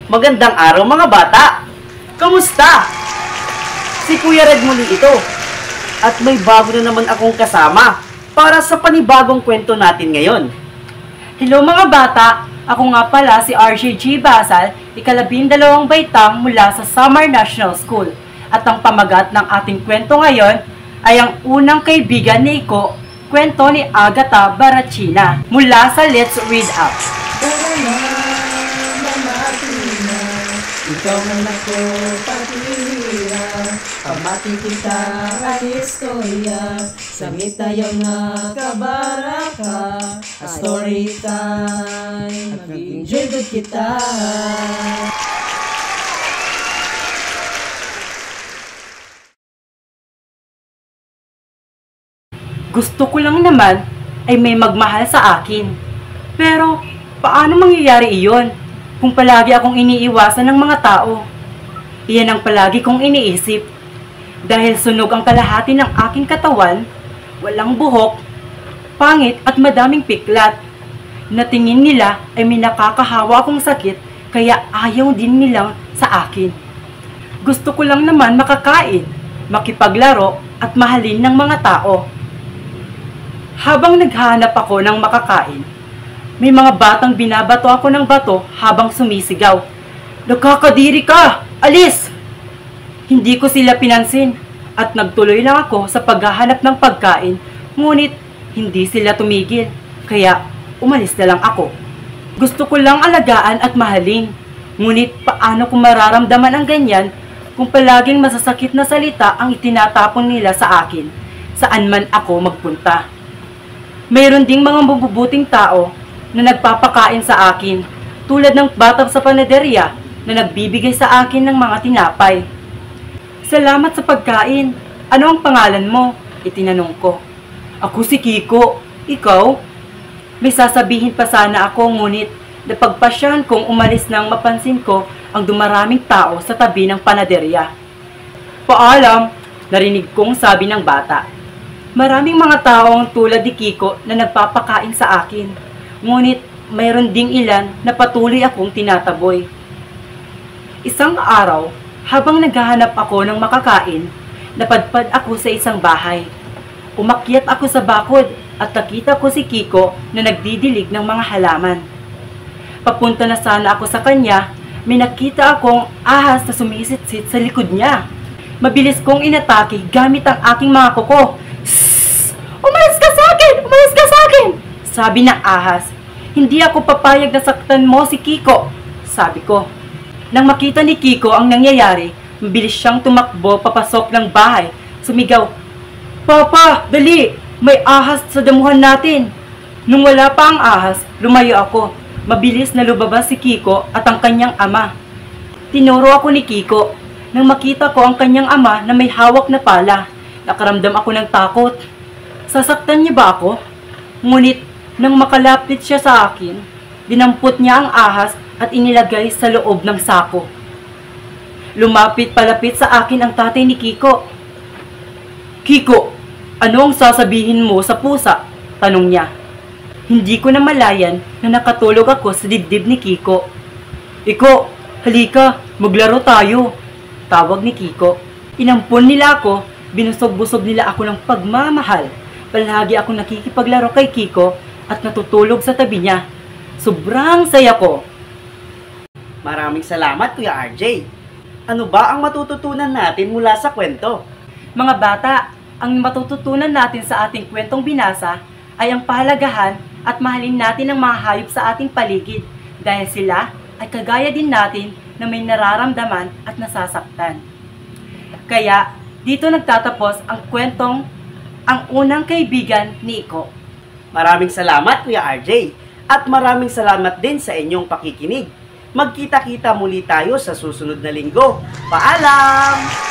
Magandang araw mga bata! Kamusta? Si Kuya Red muli ito. At may bago na naman akong kasama para sa panibagong kwento natin ngayon. Hello mga bata! Ako nga pala si RJ Basal, ika-12 baitang mula sa Samar National School. At ang pamagat ng ating kwento ngayon ay ang unang kaibigan ni Iko, kwento ni Agatha Barachina, mula sa Let's Read Up. Ikaw man ako patira, pamati kita ang istorya, sangit tayo na kabaraka, a story time, mag-enjoy good kita. Gusto ko lang naman ay may magmahal sa akin. Pero paano mangyayari iyon kung palagi akong iniiwasan ng mga tao? Iyan ang palagi kong iniisip. Dahil sunog ang kalahati ng aking katawan, walang buhok, pangit at madaming piklat. Na tingin nila ay may nakakahawa akong sakit, kaya ayaw din nilang sa akin. Gusto ko lang naman makakain, makipaglaro at mahalin ng mga tao. Habang naghahanap ako ng makakain, may mga batang binabato ako ng bato habang sumisigaw. Nakakadiri ka! Alis! Hindi ko sila pinansin at nagtuloy lang ako sa paghahanap ng pagkain, ngunit hindi sila tumigil, kaya umalis na lang ako. Gusto ko lang alagaan at mahalin, ngunit paano ko mararamdaman ang ganyan kung palaging masasakit na salita ang itinatapon nila sa akin, saan man ako magpunta. Mayroon ding mga mabubuting tao na nagpapakain sa akin, tulad ng bata sa panaderya na nagbibigay sa akin ng mga tinapay. Salamat sa pagkain. Ano ang pangalan mo? Itinanong ko. Ako si Kiko. Ikaw? May sasabihin pa sana ako, ngunit napagpasyahan kong umalis nang mapansin ko ang dumaraming tao sa tabi ng panaderya. Paalam, narinig kong sabi ng bata. Maraming mga taong tulad ni Kiko na nagpapakain sa akin, ngunit mayroon ding ilan na patuloy akong tinataboy. Isang araw, habang naghahanap ako ng makakain, napadpad ako sa isang bahay. Umakyat ako sa bakod at nakita ko si Kiko na nagdidilig ng mga halaman. Papunta na sana ako sa kanya, may nakita akong ahas na sumisit-sit sa likod niya. Mabilis kong inatake gamit ang aking mga kuko. Umalis ka sa akin! Umalis ka sa akin! Sabi ng ahas. Hindi ako papayag na saktan mo si Kiko, sabi ko. Nang makita ni Kiko ang nangyayari, mabilis siyang tumakbo papasok ng bahay. Sumigaw, Papa, dali! May ahas sa damuhan natin. Nung wala pa ang ahas, lumayo ako. Mabilis na lumabas si Kiko at ang kanyang ama. Tinuro ako ni Kiko. Nang makita ko ang kanyang ama na may hawak na pala, nakaramdam ako ng takot. Sasaktan niya ba ako? Ngunit nang makalapit siya sa akin, dinampot niya ang ahas at inilagay sa loob ng sako. Lumapit palapit sa akin ang tatay ni Kiko. Kiko, ano ang sasabihin mo sa pusa? Tanong niya. Hindi ko na malayan na nakatulog ako sa dibdib ni Kiko. Iko, halika, maglaro tayo. Tawag ni Kiko. Inampon nila ako, binusog-busog nila ako ng pagmamahal. Palagi ako nakikipaglaro kay Kiko at natutulog sa tabi niya. Sobrang saya ko. Maraming salamat Kuya RJ. Ano ba ang matututunan natin mula sa kwento? Mga bata, ang matututunan natin sa ating kwentong binasa ay ang pahalagahan at mahalin natin ang mga hayop sa ating paligid dahil sila ay kagaya din natin na may nararamdaman at nasasaktan. Kaya, dito nagtatapos ang kwentong Ang Unang Kaibigan ni Iko. Maraming salamat Kuya RJ at maraming salamat din sa inyong pakikinig. Magkita-kita muli tayo sa susunod na linggo. Paalam!